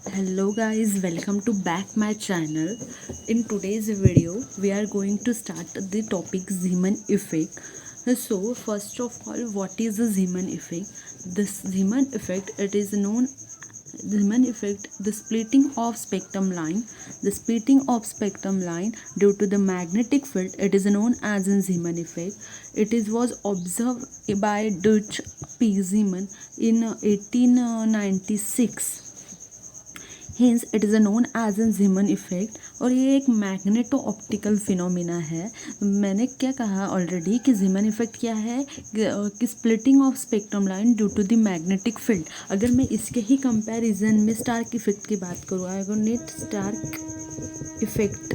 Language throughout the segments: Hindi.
Hello guys, welcome to back my channel. In today's video, we are going to start the topic Zeeman effect. So first of all, what is the Zeeman effect? This Zeeman effect, it is known Zeeman effect, the splitting of spectrum line. The splitting of spectrum line due to the magnetic field, it is known as a Zeeman effect. It is was observed by Dutch P. Zeeman in 1896. Hence it is known as a Zeeman effect और ये एक मैग्नेटो ऑप्टिकल फिनोमिना है. मैंने क्या कहा ऑलरेडी कि Zeeman इफेक्ट क्या है कि splitting of spectrum line due to the magnetic field. अगर मैं इसके ही कंपैरिजन में स्टार्क इफेक्ट की बात करूँ, अगर नेट स्टार्क इफेक्ट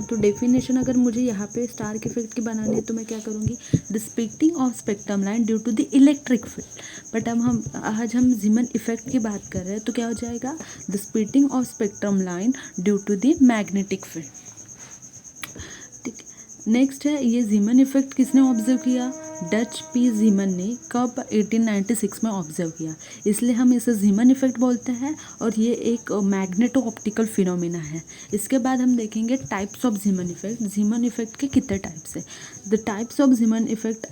तो डेफिनेशन अगर मुझे यहाँ पे स्टार्क इफेक्ट की बनानी है तो मैं क्या करूँगी, the splitting of spectrum line due to the electric field. But अब आज हम Zeeman इफेक्ट की बात कर रहे हैं तो क्या हो जाएगा, the splitting of spectrum line due to the magnetic field. ठीक. नेक्स्ट है ये Zeeman इफेक्ट किसने ऑब्जर्व किया, डच पी Zeeman ने कब 1896 में ऑब्जर्व किया, इसलिए हम इसे Zeeman इफेक्ट बोलते हैं और ये एक मैग्नेटो ऑप्टिकल फिनोमिना है. इसके बाद हम देखेंगे types of Zeeman effect. Zeeman effect के कितने टाइप्स है. The types of Zeeman effect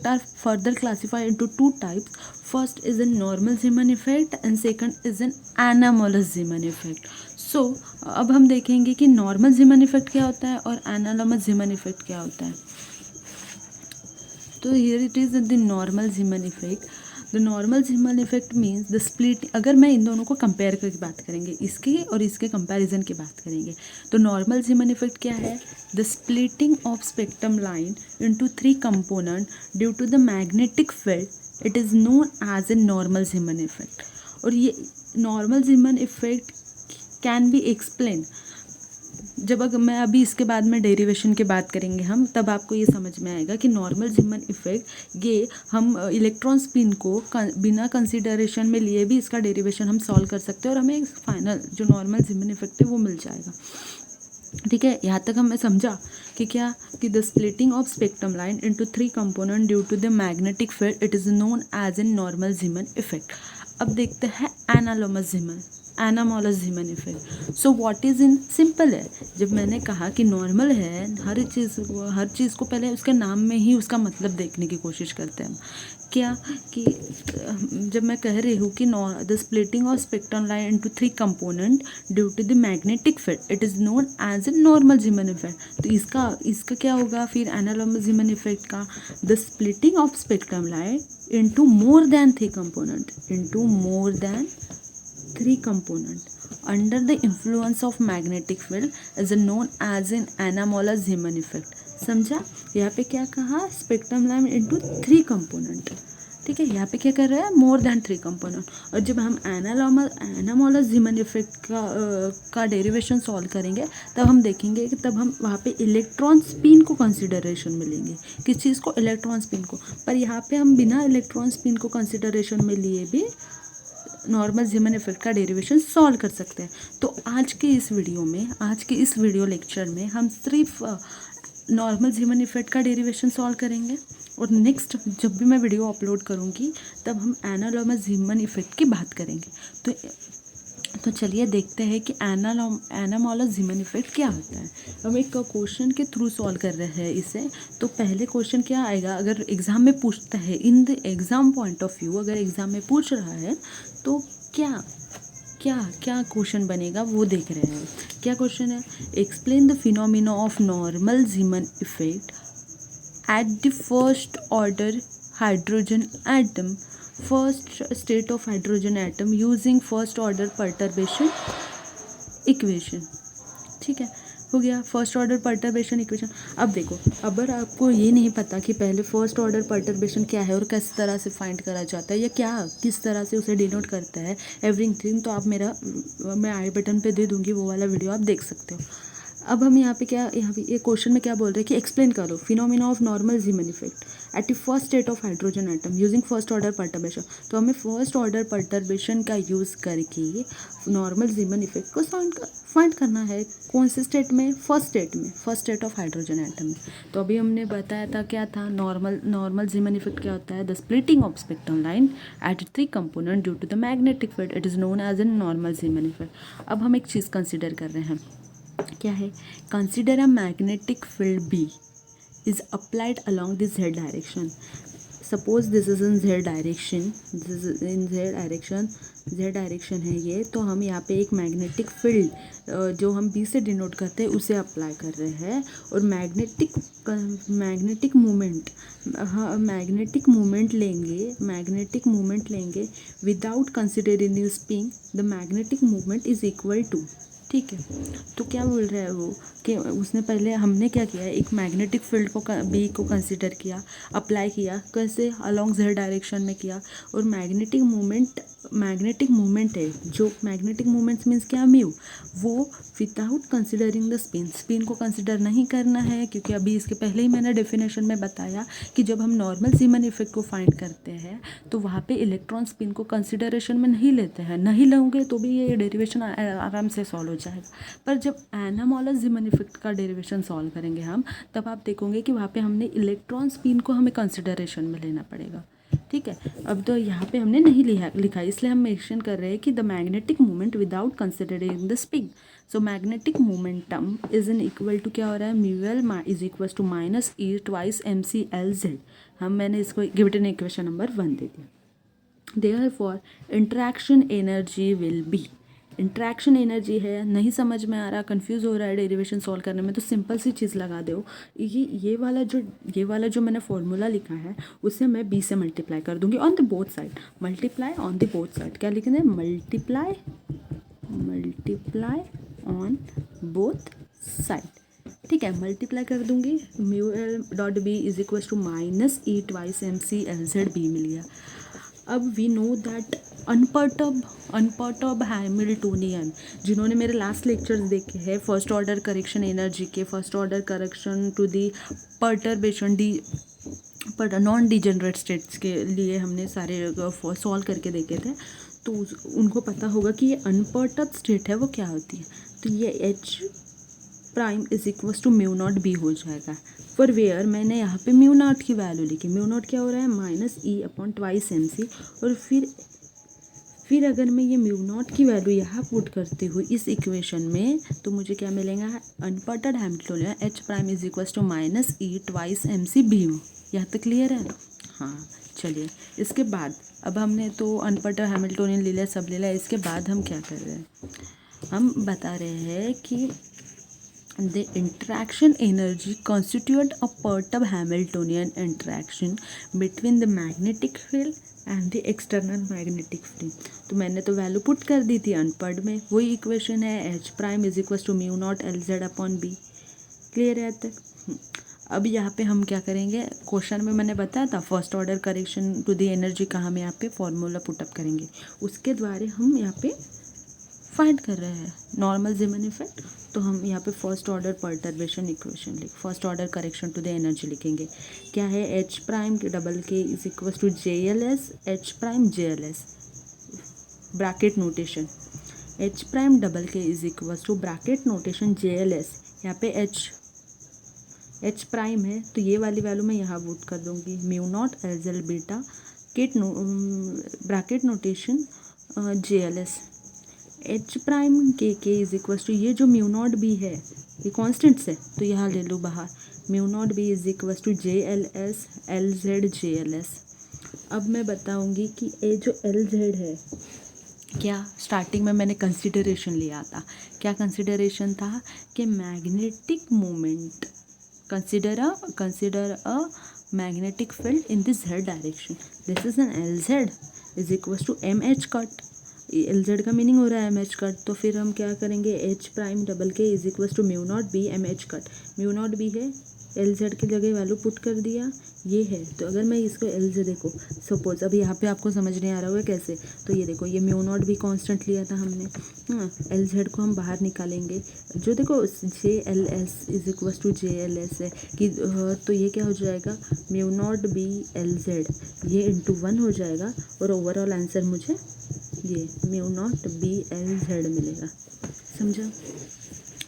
are further classified into two types. First is an normal Zeeman effect and second is an anomalous Zeeman effect. So अब हम देखेंगे कि नॉर्मल Zeeman इफेक्ट क्या होता है और एनालॉमस Zeeman इफेक्ट क्या होता है. तो here it is the normal Zeeman effect. The normal Zeeman effect means the split. अगर मैं इन दोनों को कंपेयर करके बात करेंगे, इसके और इसके कंपैरिजन की बात करेंगे, तो नॉर्मल Zeeman इफेक्ट क्या है, the splitting of spectrum line into 3 component due to the magnetic field, it is known as a normal Zeeman effect. और ये normal Zeeman effect can be explain. जब अगर मैं अभी इसके बाद में डेरिवेशन की बात करेंगे हम, तब आपको ये समझ में आएगा कि नॉर्मल Zeeman इफेक्ट ये हम इलेक्ट्रॉन स्पिन को बिना कंसिडरेशन में लिए भी इसका डेरिवेशन हम सॉल्व कर सकते हैं और हमें फाइनल जो नॉर्मल Zeeman इफेक्ट है वो मिल जाएगा. ठीक है, यहाँ तक हमें समझा कि क्या, कि the splitting of spectrum line into 3 component due to the magnetic field, it is known as a normal Zeeman effect. अब देखते हैं anomalous Zeeman effect. So what is in simple है. जब मैंने कहा कि नॉर्मल है, हर चीज़ को पहले उसके नाम में ही उसका मतलब देखने की कोशिश करते हैं. क्या कि जब मैं कह रही हूँ कि the splitting of spectrum line into 3 component due to the magnetic field, it is known as a normal Zeeman effect. तो इसका क्या होगा फिर एनालॉमस Zeeman इफेक्ट का, the splitting of spectrum line into more than 3 component under the influence of magnetic field is known as an anomalous Zeeman effect. समझा. यहाँ पे क्या कहा, स्पेक्ट्रम लाइन इनटू 3 कंपोनेंट. ठीक है, यहाँ पे क्या कर रहा है, मोर देन 3 कंपोनेंट. और जब हम एनामोलस Zeeman इफेक्ट का डेरिवेशन सॉल्व करेंगे, तब हम देखेंगे कि तब हम वहाँ पे इलेक्ट्रॉन स्पिन को कंसिडरेशन में लेंगे. किस चीज़ को, इलेक्ट्रॉन स्पिन को. पर यहाँ पे हम बिना इलेक्ट्रॉन स्पिन को कंसिडरेशन में लिए भी नॉर्मल Zeeman इफेक्ट का डेरिवेशन सॉल्व कर सकते हैं. तो आज के इस वीडियो लेक्चर में हम सिर्फ नॉर्मल Zeeman इफेक्ट का डेरिवेशन सॉल्व करेंगे और नेक्स्ट जब भी मैं वीडियो अपलोड करूँगी तब हम एनालॉमस Zeeman इफेक्ट की बात करेंगे. तो चलिए देखते हैं कि एनामोलस Zeeman इफेक्ट क्या होता है. हम एक क्वेश्चन के थ्रू सॉल्व कर रहे हैं इसे. तो पहले क्वेश्चन क्या आएगा, अगर एग्ज़ाम में पूछता है, in the exam point of view अगर एग्ज़ाम में पूछ रहा है तो क्या क्वेश्चन बनेगा वो देख रहे हैं. क्या क्वेश्चन है, explain the phenomena of normal Zeeman effect at the first order hydrogen atom, first state of hydrogen atom using first order perturbation equation. ठीक है, हो गया फर्स्ट ऑर्डर परटर्बेशन इक्वेशन. अब देखो, अगर आपको ये नहीं पता कि पहले फर्स्ट ऑर्डर परटर्बेशन क्या है और किस तरह से फाइंड करा जाता है या किस तरह से उसे डिनोट करता है एवरीथिंग, तो आप मैं आई बटन पे दे दूँगी, वो वाला वीडियो आप देख सकते हो. अब हम यहाँ पे ये क्वेश्चन में क्या बोल रहे हैं कि एक्सप्लेन करो phenomena of normal Zeeman effect. At the first state of hydrogen atom using first order perturbation. तो हमें फर्स्ट ऑर्डर पर्टर्बेशन का यूज़ करके नॉर्मल जीमन इफेक्ट को फाइंड करना है। कौन से स्टेट में? First state of hydrogen atom में। तो अभी हमने बताया था क्या था, नॉर्मल जीमन इफेक्ट क्या होता है, the splitting of spectrum line at 3 component due to the magnetic field, it is known as an normal Zeeman effect. अब हम एक चीज़ कंसिडर कर रहे हैं, क्या है, consider a magnetic field B is applied along the z direction. Suppose this is in z direction, z direction है ये, तो हम यहाँ पे एक मैग्नेटिक फील्ड जो हम बी से डिनोट करते हैं उसे अप्लाई कर रहे हैं, और मैग्नेटिक मूवमेंट लेंगे without considering the spin, the magnetic movement is equal to, ठीक है। तो क्या बोल रहा है वो कि उसने पहले, हमने क्या किया, एक मैग्नेटिक फील्ड को बी को कंसिडर किया, अप्लाई किया, कैसे, अलोंग जेड डायरेक्शन में किया, और मैग्नेटिक मूवमेंट है, जो मैग्नेटिक मूवमेंट्स मीन्स क्या, म्यू, वो विदाउट कंसिडरिंग द स्पिन को कंसिडर नहीं करना है, क्योंकि अभी इसके पहले ही मैंने डेफिनेशन में बताया कि जब हम नॉर्मल जीमन इफेक्ट को फाइंड करते हैं तो वहाँ पे इलेक्ट्रॉन स्पिन को कंसिडरेशन में नहीं लेते हैं, नहीं लेंगे तो भी ये डेरिवेशन आराम से सॉल्व हो जाएगा। पर जब एनामोलस जीमन इफेक्ट का डेरिवेशन सॉल्व करेंगे हम, तब आप देखोगे कि वहाँ पे हमने इलेक्ट्रॉन स्पिन को हमें कंसिडरेशन में लेना पड़ेगा, ठीक है। अब तो यहाँ पे हमने नहीं लिखा, इसलिए हम मेंशन कर रहे हैं कि the magnetic movement without considering the spin. So magnetic momentum is in equal to, क्या हो रहा है, mu L is equal to minus E twice M C L z. मैंने इसको गिवन इक्वेशन नंबर 1 दे दिया। Therefore interaction energy will be, interaction energy है, नहीं समझ में आ रहा, कंफ्यूज हो रहा है डेरिवेशन सॉल्व करने में, तो सिंपल सी चीज़ लगा दो, ये वाला जो मैंने फॉर्मूला लिखा है उसे मैं बी से मल्टीप्लाई कर दूंगी on the both side, multiply on the both side, क्या लिखना है, मल्टीप्लाई ऑन बोथ साइड, ठीक है, मल्टीप्लाई कर दूंगी, mu L dot B is equal to minus E twice M C L Z B मिल गया। अब we know that unperturbed Hamiltonian, जिन्होंने मेरे लास्ट लेक्चर्स देखे हैं फर्स्ट ऑर्डर करेक्शन एनर्जी के, first order correction to the perturbation non degenerate states के लिए हमने सारे सॉल्व करके देखे थे, तो उनको पता होगा कि ये अनपर्टर्ब स्टेट है वो क्या होती है। तो ये H prime is equal to mu naught B हो जाएगा, फॉर वेयर मैंने यहाँ पे म्यू नॉट की वैल्यू लिखी, म्यू नॉट क्या हो रहा है, minus E upon twice M C, और फिर अगर मैं ये म्यू नॉट की वैल्यू यहाँ पुट करती हूँ इस इक्वेशन में, तो मुझे क्या मिलेगा, unperturbed Hamiltonian H prime is equal to minus E twice M C B. यहाँ तक क्लियर है? हाँ, चलिए इसके बाद अब हमने तो अनपर्टर्ड हैमिल्टोनियन ले लिया, सब ले लिया, इसके बाद हम क्या कर रहे हैं, हम बता रहे हैं कि the interaction energy constitute a perturbed Hamiltonian interaction between the magnetic field and the external magnetic field। तो मैंने तो वैल्यू पुट कर दी थी अनपर्ड में, वही इक्वेशन है, H prime is equal to mu naught L z upon B. Clear है तक? अब यहाँ पे हम क्या करेंगे, क्वेश्चन में मैंने बताया था first order correction to the energy का हम यहाँ पे फॉर्मूला पुटअप करेंगे, उसके द्वारा हम यहाँ पे फाइंड कर रहे हैं नॉर्मल जीमन इफेक्ट। तो हम यहाँ पे first order perturbation equation first order correction to the energy लिखेंगे, क्या है, H prime double K is equal to J L S, H prime J L S, bracket notation, H prime double K is equal to bracket notation J L S, यहाँ पे एच प्राइम है तो ये वाली वैल्यू मैं यहाँ पुट कर दूँगी, mu naught L z beta bracket notation J L S, H prime K is equal to ये जो म्यू नॉट बी है ये कॉन्स्टेंट्स है तो यहाँ ले लो बाहर, mu naught B is equal to J L S L z J L S. अब मैं बताऊँगी कि ये जो एल जेड है, क्या स्टार्टिंग में मैंने कंसिडरेशन लिया था, क्या कंसिडरेशन था कि magnetic moment, consider a magnetic field in this z direction, this is an L z is equal to m h cut, L z का मीनिंग हो रहा है एम एच कट, तो फिर हम क्या करेंगे, H prime double K is equal to mu naught B m h cut, mu naught B है LZ की जगह वैल्यू पुट कर दिया, ये है। तो अगर मैं इसको LZ देखो, सपोज अभी यहाँ पे आपको समझ नहीं आ रहा होगा कैसे, तो ये देखो, ये म्यू नॉट भी कांस्टेंट लिया था हमने, हाँ। LZ को हम बाहर निकालेंगे, जो देखो JLS is equal to JLS है कि तो ये क्या हो जाएगा, म्यू नॉट बी LZ, ये इंटू 1 हो जाएगा, और ओवरऑल आंसर मुझे ये म्यू नॉट बी LZ मिलेगा। समझा?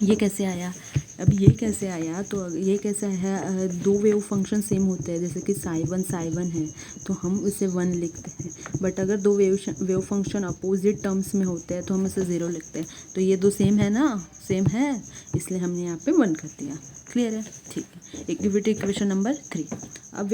ये कैसे आया? अब ये कैसे आया, तो ये कैसे है, दो वेव फंक्शन सेम होते हैं, जैसे कि साई वन है तो हम उसे 1 लिखते हैं, बट अगर दो वेव फंक्शन अपोजिट टर्म्स में होते हैं तो हम उसे 0 लिखते हैं। तो ये दो सेम है ना, सेम है, इसलिए हमने यहाँ पे 1 कर दिया। क्लियर है? ठीक है। Equation number 3। अब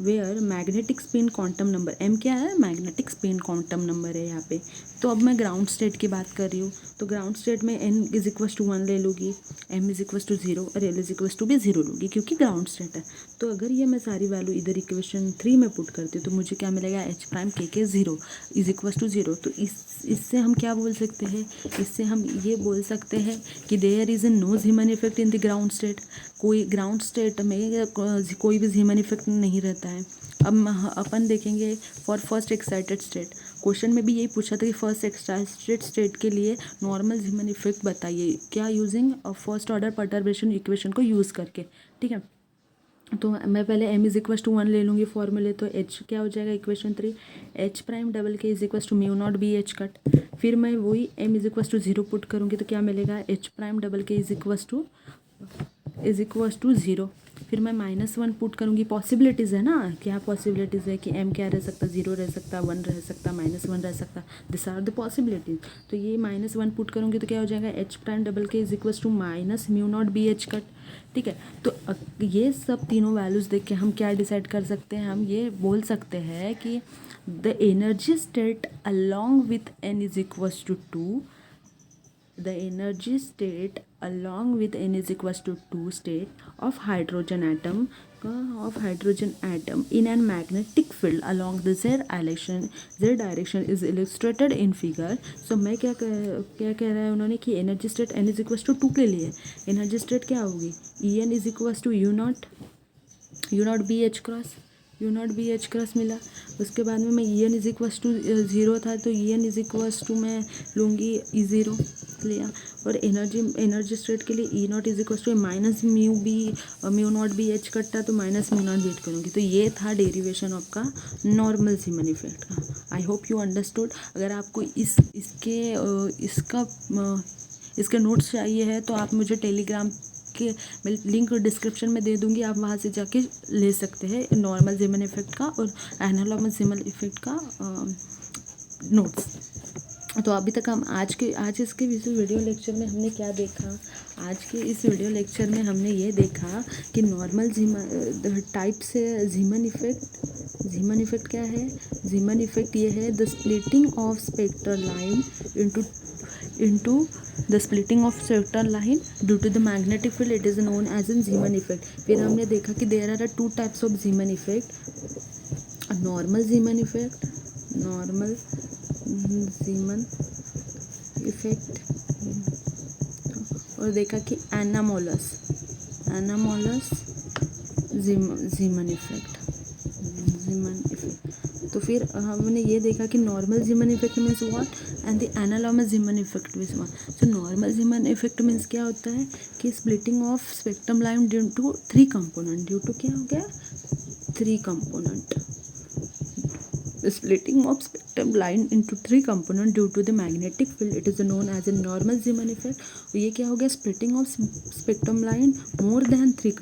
where magnetic spin quantum number, m क्या है, मैग्नेटिक स्पिन क्वांटम नंबर है यहाँ पे। तो अब मैं ग्राउंड स्टेट की बात कर रही हूँ, तो ग्राउंड स्टेट में n इज इक्वल टू 1 ले लूँगी, m इज इक्वल टू 0 और l इज इक्वल टू भी 0 लूँगी, क्योंकि ग्राउंड स्टेट है। तो अगर ये मैं सारी वैल्यू इधर इक्वेशन 3 में पुट करती हूँ तो मुझे क्या मिलेगा, h prime k 0 is equal to 0। तो इससे हम क्या बोल सकते हैं, इससे हम ये बोल सकते हैं कि there is no Zeeman effect in the ground state. कोई ग्राउंड स्टेट में कोई भी जीमन इफेक्ट नहीं रहता है। अब अपन देखेंगे for first excited state, question में भी यही पूछा था कि फर्स्ट एक्साइटेड स्टेट के लिए नॉर्मल जीमन इफेक्ट बताइए, क्या using first order perturbation equation को यूज़ करके। ठीक है, तो मैं पहले m इज इक्वल टू 1 ले लूँगी फॉर्मूले, तो h क्या हो जाएगा, equation 3 h prime double k is equal to mu naught B h cut. फिर मैं वही m is equal to 0 put करूँगी तो क्या मिलेगा, h prime double k is equal to 0। फिर मैं -1 पुट करूँगी, पॉसिबिलिटीज़ है ना, क्या पॉसिबिलिटीज़ है कि m क्या रह सकता, 0 रह सकता, 1 रह सकता, -1 रह सकता, दिस आर द पॉसिबिलिटीज। तो ये -1 पुट करूँगी तो क्या हो जाएगा, h prime double k is equal to minus mu naught B h cut. ठीक है, तो ये सब तीनों वैल्यूज़ देख के हम क्या डिसाइड कर सकते हैं, हम ये बोल सकते हैं कि the energy state along with n is equal to 2, the energy state along with n is equals to 2 state of hydrogen atom in a magnetic field along the z direction is illustrated in figure। so मैं क्या कह रहा है उन्होंने कि energy state n is equal to 2 के लिए एनर्जी स्टेट क्या होगी, En is equal to mu naught B h cross मिला। उसके बाद में मैं En इज इक्वल टू 0 था तो En इज इक्वल टू मैं लूँगी E0 लिया, और एनर्जी स्टेट के लिए E naught is equal to minus mu naught B H कटता तो minus mu naught B H करूँगी। तो ये था डेरिवेशन आपका नॉर्मल जीमन इफेक्ट का। I hope you understood. अगर आपको इसके नोट्स चाहिए है तो आप मुझे टेलीग्राम के मैं लिंक डिस्क्रिप्शन में दे दूँगी, आप वहाँ से जाके ले सकते हैं नॉर्मल जीमन इफेक्ट का और एनालॉगस जीमन इफेक्ट का नोट्स। तो अभी तक हम आज इसके वीडियो लेक्चर में हमने क्या देखा, आज के इस वीडियो लेक्चर में हमने ये देखा कि नॉर्मल टाइप से जीमन इफेक्ट क्या है। जीमन इफेक्ट ये है the splitting of spectral line into the splitting of spectral line due to the magnetic field, it is known as a Zeeman effect। फिर हमने देखा कि there are 2 types of Zeeman effect, a normal Zeeman effect और देखा कि एनामोलस जीमन इफेक्ट। तो फिर हमने ये देखा कि normal Zeeman effect means what and the analogous Zeeman effect means what. So normal Zeeman effect means क्या होता है कि splitting of spectrum line due to 3 component, क्या हो गया 3 component, splitting of spectrum line into 3 components due to the magnetic field, it is known as a normal Zeeman effect। और ये क्या हो गया, splitting of spectrum line more than 3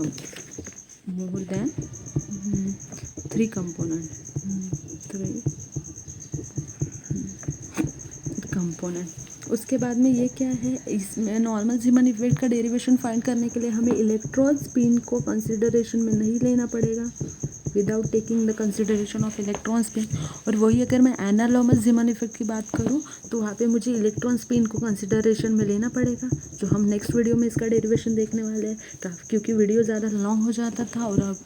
component। उसके बाद में ये क्या है, इसमें नॉर्मल जीमन इफेक्ट का डेरिवेशन फाइंड करने के लिए हमें इलेक्ट्रॉन स्पिन को कंसिडरेशन में नहीं लेना पड़ेगा, without taking the consideration of electron spin. और वही अगर मैं एनालॉगस जीमन इफेक्ट की बात करूँ तो वहाँ पे मुझे इलेक्ट्रॉन स्पिन को कंसिडरेशन में लेना पड़ेगा, जो हम नेक्स्ट वीडियो में इसका डेरिवेशन देखने वाले हैं। क्योंकि वीडियो ज़्यादा लॉन्ग हो जाता था और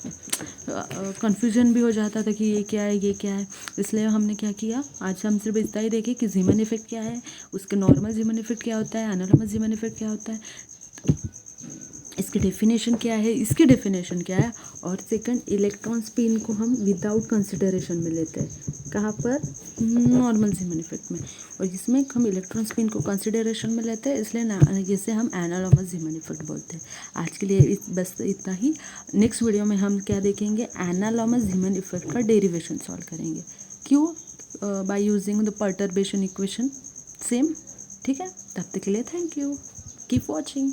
कन्फ्यूजन भी हो जाता था कि ये क्या है, इसलिए हमने क्या किया, आज हम सिर्फ इतना ही देखें कि जीमन इफेक्ट क्या है, उसके नॉर्मल जीमन इफेक्ट क्या होता है, एनालॉगस जीमन इफेक्ट क्या होता है। इसकी डेफिनेशन क्या है, इसकी डेफिनेशन क्या है, और सेकंड इलेक्ट्रॉन स्पिन को हम विदाउट कंसिडरेशन में लेते हैं, कहाँ पर, नॉर्मल ज़ीमन इफेक्ट में, और इसमें हम इलेक्ट्रॉन स्पिन को कंसिडरेशन में लेते हैं, इसलिए जिसे हम एनालॉगस ज़ीमन इफेक्ट बोलते हैं। आज के लिए बस इतना ही। नेक्स्ट वीडियो में हम क्या देखेंगे, एनालॉगस ज़ीमन इफेक्ट का डेरिवेशन सॉल्व करेंगे। क्यों, by using the perturbation equation same. ठीक है, तब तक के लिए थैंक यू, कीप वॉचिंग।